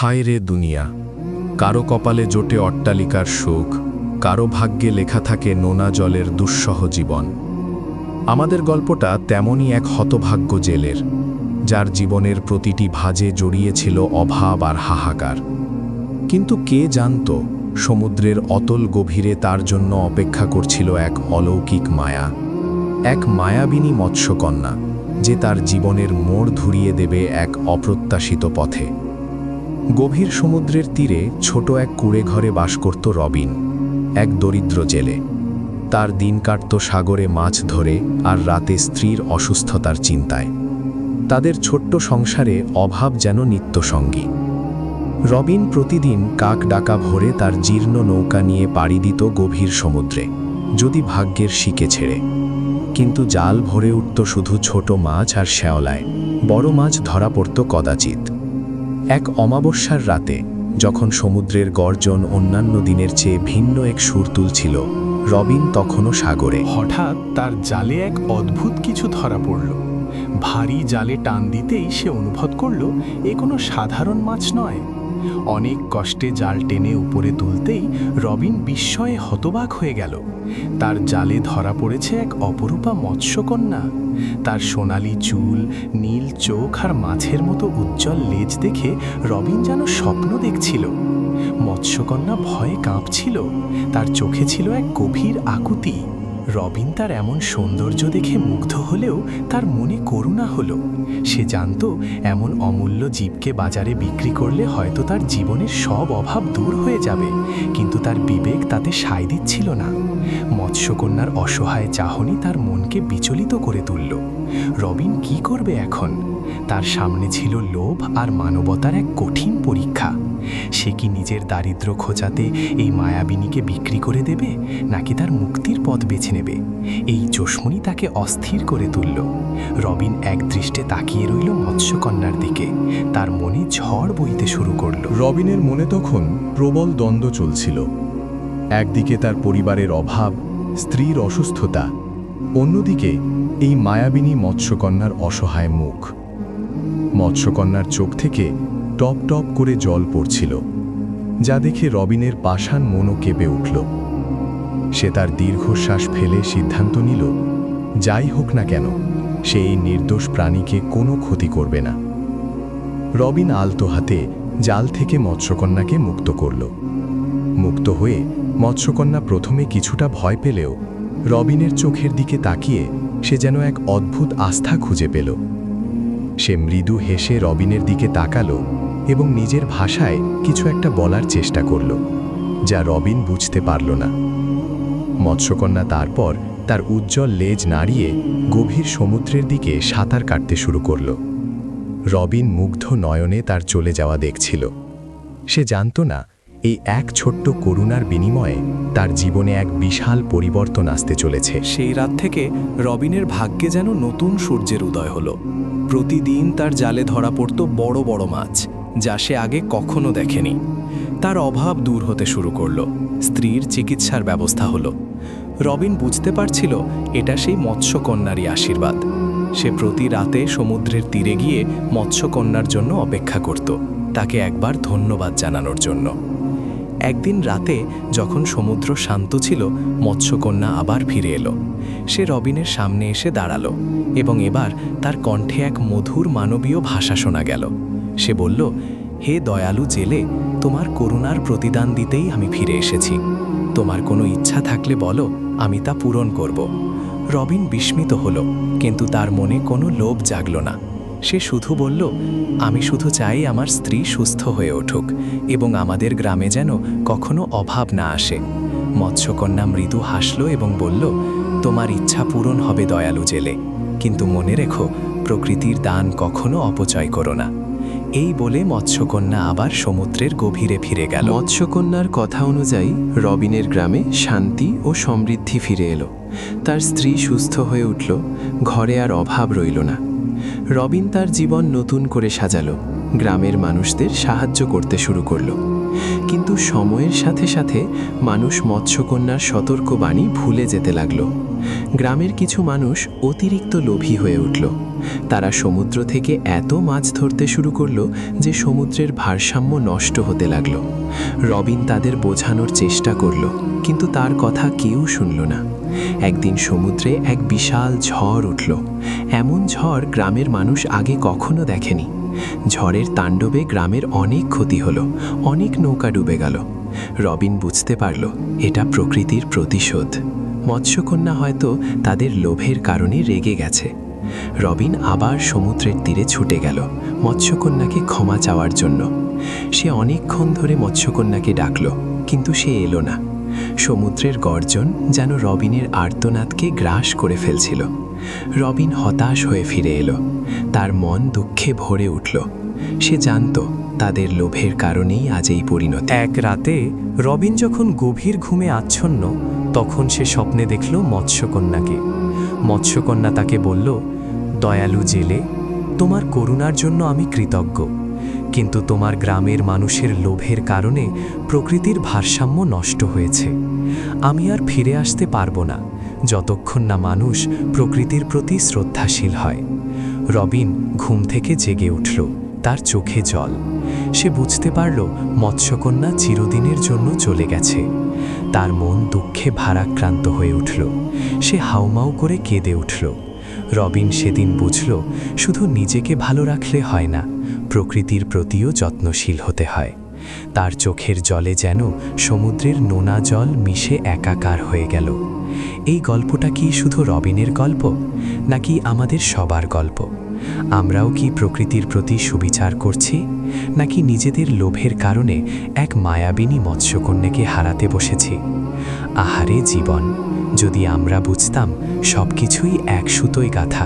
হায় রে দুনিয়া, কারো কপালে জোটে অট্টালিকার সুখ, কারো ভাগ্যে লেখা থাকে নোনা জলের দুঃসহ জীবন। আমাদের গল্পটা তেমনই এক হতভাগ্য জেলের, যার জীবনের প্রতিটি ভাঁজে জড়িয়েছিল অভাব আর হাহাকার। কিন্তু কে জানত সমুদ্রের অতল গভীরে তার জন্য অপেক্ষা করছিল এক অলৌকিক মায়া, এক মায়াবিনী মৎস্যকন্যা, যে তার জীবনের মোড় ঘুরিয়ে দেবে এক অপ্রত্যাশিত পথে। গভীর সমুদ্রের তীরে ছোট এক কুঁড়ে ঘরে বাস করত রবিন, এক দরিদ্র জেলে। তার দিন কাটত সাগরে মাছ ধরে আর রাতে স্ত্রীর অসুস্থতার চিন্তায়। তাদের ছোট্ট সংসারে অভাব যেন নিত্যসঙ্গী। রবিন প্রতিদিন কাক ডাকা ভোরে তার জীর্ণ নৌকা নিয়ে পাড়ি দিত গভীর সমুদ্রে, যদি ভাগ্যের শিকে ছেড়ে। কিন্তু জাল ভরে উঠত শুধু ছোট মাছ আর শ্যাওলায়, বড় মাছ ধরা পড়ত কদাচিৎ। এক অমাবস্যার রাতে, যখন সমুদ্রের গর্জন অন্যান্য দিনের চেয়ে ভিন্ন এক সুর তুলছিল, রবিন তখনও সাগরে। হঠাৎ তার জালে এক অদ্ভুত কিছু ধরা পড়ল। ভারী জালে টান দিতেই সে অনুভব করল এ কোনো সাধারণ মাছ নয়। অনেক কষ্টে জাল টেনে উপরে তুলতেই রবিন বিস্ময়ে হতবাক হয়ে গেল। তার জালে ধরা পড়েছে এক অপরূপা মৎস্যকন্যা। তার সোনালি চুল, নীল চোখ আর মাছের মতো উজ্জ্বল লেজ দেখে রবিন যেন স্বপ্ন দেখছিল। মৎস্যকন্যা ভয়ে কাঁপছিল, তার চোখে ছিল এক গভীর আকুতি। রবিন তার এমন সৌন্দর্য দেখে মুগ্ধ হলেও তার মনে করুণা হলো। সে জানত এমন অমূল্য জীবকে বাজারে বিক্রি করলে হয়তো তার জীবনের সব অভাব দূর হয়ে যাবে, কিন্তু তার বিবেক তাতে সায় দিচ্ছিল না। মৎস্যকন্যার অসহায় চাহনি তার মনকে বিচলিত করে তুলল। রবিন কি করবে এখন? তার সামনে ছিল লোভ আর মানবতার এক কঠিন পরীক্ষা। সে কি নিজের দারিদ্র্য খোঁচাতে এই মায়াবিনীকে বিক্রি করে দেবে, নাকি তার মুক্তির পথ বেছে নেবে? এই জোশমনি তাকে অস্থির করে তুলল। রবিন এক দৃষ্টে তাকিয়ে রইল মৎস্যকন্যার দিকে। তার মনে ঝড় বইতে শুরু করল। রবিনের মনে তখন প্রবল দ্বন্দ্ব চলছিল। একদিকে তার পরিবারের অভাব, স্ত্রীর অসুস্থতা, অন্যদিকে এই মায়াবিনী মৎস্যকন্যার অসহায় মুখ। মৎস্যকন্যার চোখ থেকে টপ টপ করে জল পড়ছিল, যা দেখে রবিনের পাষাণ মনও কেঁপে উঠল। সে তার দীর্ঘশ্বাস ফেলে সিদ্ধান্ত নিল, যাই হোক না কেন সে এই নির্দোষ প্রাণীকে কোনো ক্ষতি করবে না। রবিন আলতো হাতে জাল থেকে মৎস্যকন্যাকে মুক্ত করল। মুক্ত হয়ে মৎস্যকন্যা প্রথমে কিছুটা ভয় পেলেও রবিনের চোখের দিকে তাকিয়ে সে যেন এক অদ্ভুত আস্থা খুঁজে পেল। সে মৃদু হেসে রবিনের দিকে তাকালো এবং নিজের ভাষায় কিছু একটা বলার চেষ্টা করল, যা রবিন বুঝতে পারল না। মৎস্যকন্যা তারপর তার উজ্জ্বল লেজ নাড়িয়ে গভীর সমুদ্রের দিকে সাঁতার কাটতে শুরু করল। রবিন মুগ্ধ নয়নে তার চলে যাওয়া দেখছিল। সে জানত না এই এক ছোট্ট করুণার বিনিময়ে তার জীবনে এক বিশাল পরিবর্তন আসতে চলেছে। সেই রাত থেকে রবিনের ভাগ্যে যেন নতুন সূর্যের উদয় হলো। প্রতিদিন তার জালে ধরা পড়ত বড় বড় মাছ, যা সে আগে কখনো দেখেনি। তার অভাব দূর হতে শুরু করলো। স্ত্রীর চিকিৎসার ব্যবস্থা হলো। রবিন বুঝতে পারছিল এটা সেই মৎস্যকন্যারই আশীর্বাদ। সে প্রতি রাতে সমুদ্রের তীরে গিয়ে মৎস্যকন্যার জন্য অপেক্ষা করত, তাকে একবার ধন্যবাদ জানানোর জন্য। একদিন রাতে যখন সমুদ্র শান্ত ছিল, মৎস্যকন্যা আবার ফিরে এলো। সে রবিনের সামনে এসে দাঁড়ালো এবং এবার তার কণ্ঠে এক মধুর মানবীয় ভাষা শোনা গেল। সে বলল, হে দয়ালু জেলে, তোমার করুণার প্রতিদান দিতেই আমি ফিরে এসেছি। তোমার কোনো ইচ্ছা থাকলে বলো, আমি তা পূরণ করব। রবিন বিস্মিত হলো, কিন্তু তার মনে কোনো লোভ জাগল না। সে শুধু বলল, আমি শুধু চাই আমার স্ত্রী সুস্থ হয়ে উঠুক এবং আমাদের গ্রামে যেন কখনো অভাব না আসে। মৎস্যকন্যা মৃদু হাসল এবং বলল, তোমার ইচ্ছা পূরণ হবে দয়ালু জেলে, কিন্তু মনে রেখো, প্রকৃতির দান কখনো অপচয় করো না। এই বলে মৎস্যকন্যা আবার সমুদ্রের গভীরে ফিরে গেল। মৎস্যকন্যার কথা অনুযায়ী রবিনের গ্রামে শান্তি ও সমৃদ্ধি ফিরে এলো। তার স্ত্রী সুস্থ হয়ে উঠল, ঘরে আর অভাব রইল না। রবিন তার জীবন নতুন করে সাজালো, গ্রামের মানুষদের সাহায্য করতে শুরু করল। কিন্তু সময়ের সাথে সাথে মানুষ মৎস্যকন্যার সতর্ক বাণী ভুলে যেতে লাগল। গ্রামের কিছু মানুষ অতিরিক্ত লোভী হয়ে উঠল। তারা সমুদ্র থেকে এত মাছ ধরতে শুরু করলো যে সমুদ্রের ভারসাম্য নষ্ট হতে লাগলো। রবিন তাদের বোঝানোর চেষ্টা করলো, কিন্তু তার কথা কেউ শুনল না। একদিন সমুদ্রে এক বিশাল ঝড় উঠল। এমন ঝড় গ্রামের মানুষ আগে কখনো দেখেনি। ঝড়ের তাণ্ডবে গ্রামের অনেক ক্ষতি হলো, অনেক নৌকা ডুবে গেল। রবিন বুঝতে পারল এটা প্রকৃতির প্রতিশোধ। মৎস্যকন্যা হয়তো তাদের লোভের কারণে রেগে গেছে। রবিন আবার সমুদ্রের তীরে ছুটে গেল মৎস্যকন্যাকে ক্ষমা চাওয়ার জন্য। সে অনেকক্ষণ ধরে মৎস্যকন্যাকে ডাকল, কিন্তু সে এলো না। সমুদ্রের গর্জন যেন রবিনের আর্তনাদকে গ্রাস করে ফেলছিল। রবিন হতাশ হয়ে ফিরে এলো। তার মন দুঃখে ভরে উঠল। সে জানত তাদের লোভের কারণেই আজ এই পরিণতি। এক রাতে রবিন যখন গভীর ঘুমে আচ্ছন্ন, তখন সে স্বপ্নে দেখল মৎস্যকন্যাকে। মৎস্যকন্যা তাকে বলল, দয়ালু জেলে, তোমার করুণার জন্য আমি কৃতজ্ঞ, কিন্তু তোমার গ্রামের মানুষের লোভের কারণে প্রকৃতির ভারসাম্য নষ্ট হয়েছে। আমি আর ফিরে আসতে পারবো না যতক্ষণ না মানুষ প্রকৃতির প্রতি শ্রদ্ধাশীল হয়। রবিন ঘুম থেকে জেগে উঠল, তার চোখে জল। সে বুঝতে পারল মৎস্যকন্যা চিরদিনের জন্য চলে গেছে। তার মন দুঃখে ভারাক্রান্ত হয়ে উঠল। সে হাউমাউ করে কেঁদে উঠল। রবিন সেদিন বুঝল শুধু নিজেকে ভালো রাখলে হয় না, প্রকৃতির প্রতিও যত্নশীল হতে হয়। তার চোখের জলে যেন সমুদ্রের নোনা জল মিশে একাকার হয়ে গেল। এই গল্পটা কি শুধু রবিনের গল্প, নাকি আমাদের সবার গল্প? আমরাও কি প্রকৃতির প্রতি সুবিচার করছি, নাকি নিজেদের লোভের কারণে এক মায়াবিনী মৎস্যকন্যাকে হারাতে বসেছি? আহারে জীবন, যদি আমরা বুঝতাম সবকিছুই এক সুতোয় গাঁথা।